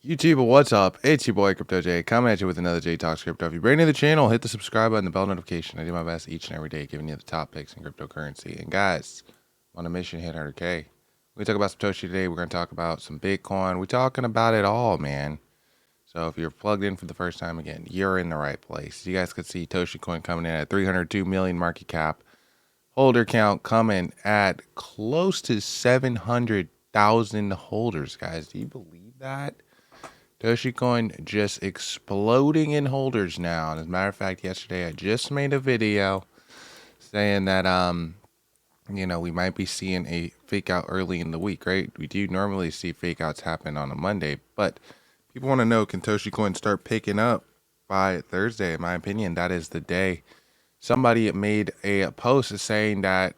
YouTube, what's up? It's your boy Crypto J coming at you with another J Talks Crypto. If you're brand new to the channel, hit the subscribe button, the bell notification. I do my best each and every day giving you the top picks in cryptocurrency. And guys, on a mission to hit 100K. We talk about some Toshi today. We're going to talk about some Bitcoin. We're talking about it all, man. So if you're plugged in for the first time again, you're in the right place. You guys could see Toshi Coin coming in at 302 million market cap. Holder count coming at close to 700,000 holders, guys. Do you believe that? Toshi Coin just exploding in holders now. And as a matter of fact, yesterday I just made a video saying that we might be seeing a fake out early in the week, right? We do normally see fake outs happen on a Monday, but people want to know, can Toshi Coin start picking up by Thursday? In my opinion, that is the day. Somebody made a post saying that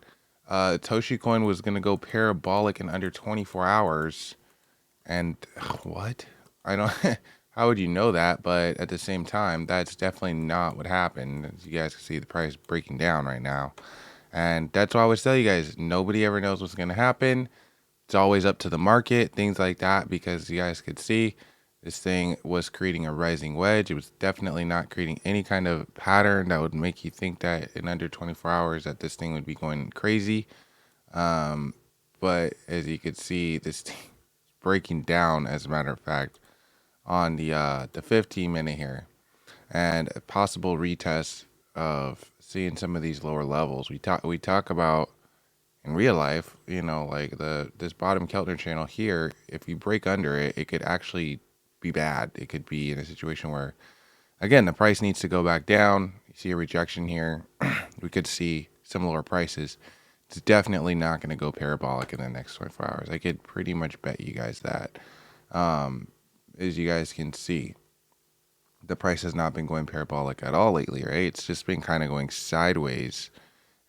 Toshi Coin was going to go parabolic in under 24 hours. And what? I don't. How would you know that? But at the same time, that's definitely not what happened. As you guys can see, the price breaking down right now, and that's why I always tell you guys: nobody ever knows what's going to happen. It's always up to the market, things like that. Because you guys could see, this thing was creating a rising wedge. It was definitely not creating any kind of pattern that would make you think that in under 24 hours that this thing would be going crazy. But as you could see, this thing is breaking down. As a matter of fact, on the 15-minute here, and a possible retest of seeing some of these lower levels. We talk about in real life, like this bottom Keltner channel here. If you break under it, it could actually be bad. It could be in a situation where, again, the price needs to go back down. You see a rejection here. We could see some lower prices. It's definitely not going to go parabolic in the next 24 hours. I could pretty much bet you guys that. As you guys can see, the price has not been going parabolic at all lately, right? It's just been kind of going sideways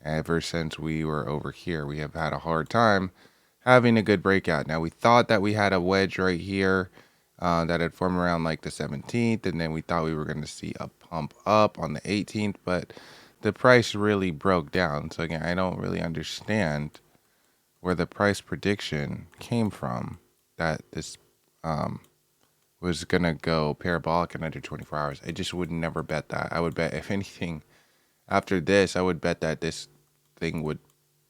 ever since we were over here. We have had a hard time having a good breakout. Now, we thought that we had a wedge right here that had formed around like the 17th, and then we thought we were going to see a pump up on the 18th, but the price really broke down. So again, I don't really understand where the price prediction came from that this was going to go parabolic in under 24 hours. I just would never bet that. I would bet, if anything, after this, I would bet that this thing would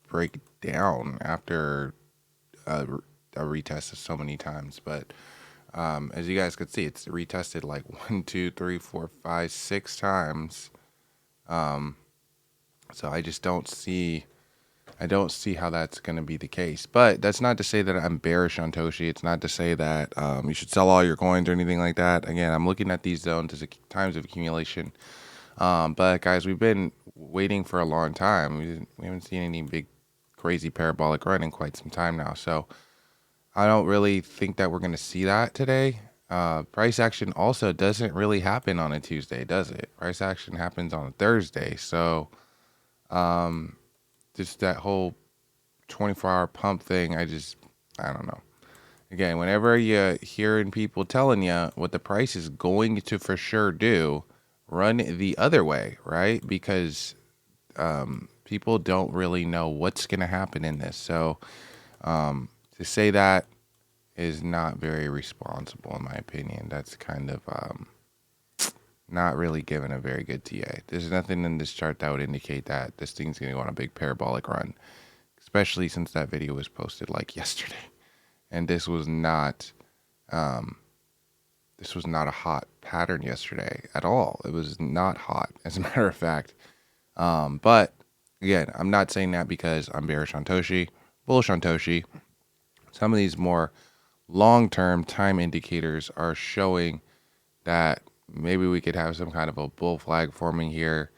break down after a retest so many times. But as you guys could see, it's retested like 1, 2, 3, 4, 5, 6 times. So I just don't see how that's going to be the case. But that's not to say that I'm bearish on Toshi. It's not to say that you should sell all your coins or anything like that. Again, I'm looking at these zones as times of accumulation. But guys, we've been waiting for a long time. We haven't seen any big, crazy parabolic run in quite some time now. So I don't really think that we're going to see that today. Price action also doesn't really happen on a Tuesday, does it? Price action happens on a Thursday. So just that whole 24-hour pump thing, I don't know. Again, whenever you're hearing people telling you what the price is going to for sure do, run the other way, right? Because people don't really know what's going to happen in this. So to say that is not very responsible, in my opinion. That's kind of not really given a very good TA. There's nothing in this chart that would indicate that this thing's going to go on a big parabolic run, especially since that video was posted like yesterday. And this was not a hot pattern yesterday at all. It was not hot, as a matter of fact. But again, I'm not saying that because I'm bearish on Toshi, bullish on Toshi. Some of these more long-term time indicators are showing that maybe we could have some kind of a bull flag forming here.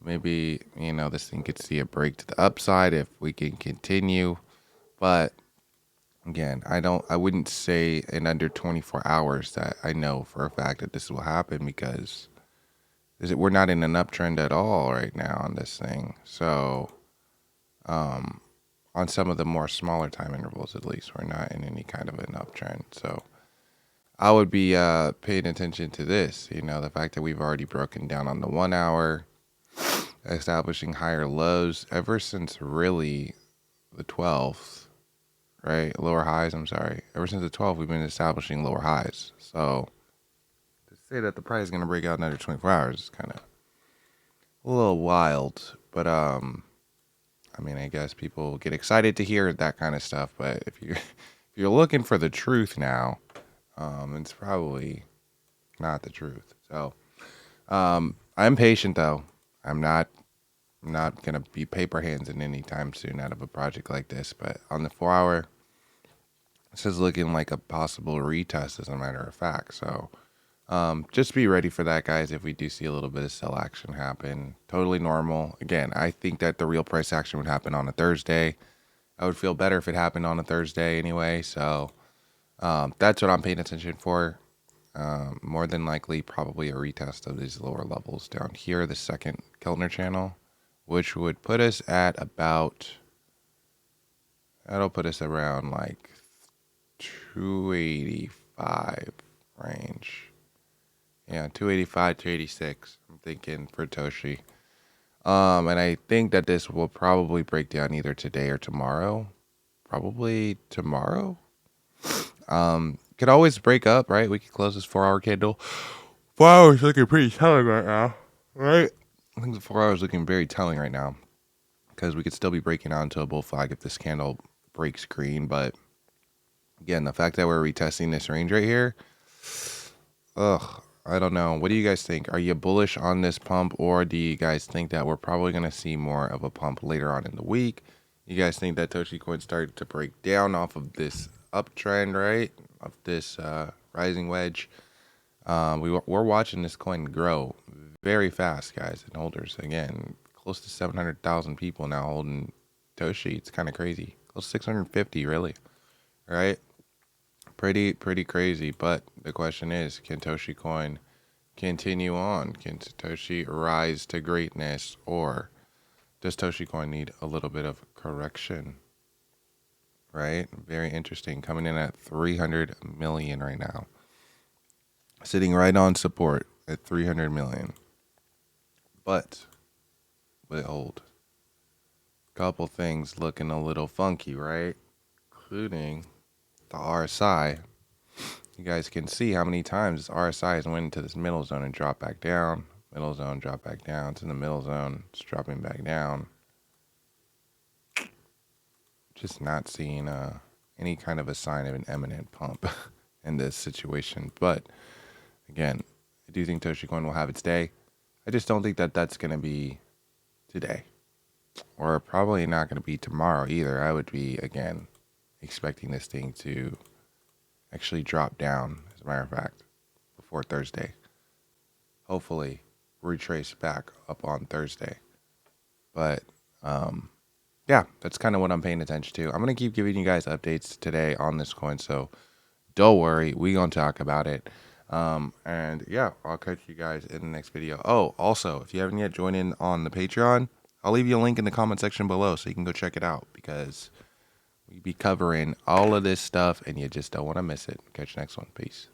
Maybe, this thing could see a break to the upside if we can continue. But again, I wouldn't say in under 24 hours that I know for a fact that this will happen, because we're not in an uptrend at all right now on this thing. So on some of the more smaller time intervals, at least, we're not in any kind of an uptrend. So I would be paying attention to this, the fact that we've already broken down on the 1 hour, establishing higher lows ever since really the 12th. right? Lower highs, I'm sorry. Ever since the 12, we've been establishing lower highs. So to say that the price is going to break out in under 24 hours is kind of a little wild. But I mean, I guess people get excited to hear that kind of stuff. But if you're looking for the truth now, it's probably not the truth. So I'm patient though. I'm not gonna be paper hands in anytime soon out of a project like this. But on the 4 hour, this is looking like a possible retest, as a matter of fact. So just be ready for that, guys. If we do see a little bit of sell action happen, totally normal. Again, I think that the real price action would happen on a Thursday. I would feel better if it happened on a Thursday anyway. So that's what I'm paying attention for. More than likely, probably a retest of these lower levels down here, the second Keltner channel, which would put us at about, that'll put us around like 285 range. Yeah, 285, 286. I'm thinking for Toshi. And I think that this will probably break down either today or tomorrow. Probably tomorrow. Could always break up, right? We could close this 4 hour candle. 4 hours looking pretty telling right now, right? I think the 4 hours looking very telling right now because we could still be breaking out into a bull flag if this candle breaks green. But again, the fact that we're retesting this range right here, I don't know. What do you guys think? Are you bullish on this pump, or do you guys think that we're probably going to see more of a pump later on in the week? You guys think that Toshi Coin started to break down off of this uptrend, right? Of this rising wedge. We're watching this coin grow very fast, guys, and holders. Again, close to 700,000 people now holding Toshi. It's kind of crazy. Close to 650, really, right? Pretty crazy. But the question is, can Toshi Coin continue on? Can Toshi rise to greatness, or does Toshi Coin need a little bit of correction? Right? Very interesting. Coming in at 300 million right now. Sitting right on support at 300 million. But hold. Couple things looking a little funky, right? Including the RSI. You guys can see how many times this RSI has went into this middle zone and dropped back down. Middle zone, drop back down. To the middle zone, it's dropping back down. Just not seeing any kind of a sign of an imminent pump in this situation. But again, I do think Toshi Coin will have its day. I just don't think that that's going to be today, or probably not going to be tomorrow either. I would be, again, expecting this thing to actually drop down, as a matter of fact, before Thursday. Hopefully retrace back up on Thursday. But yeah, that's kind of what I'm paying attention to. I'm going to keep giving you guys updates today on this coin, so don't worry. We're going to talk about it. And yeah, I'll catch you guys in the next video. Oh, also, if you haven't yet joined in on the Patreon, I'll leave you a link in the comment section below so you can go check it out, because we be covering all of this stuff and you just don't want to miss it. Catch you next one. Peace.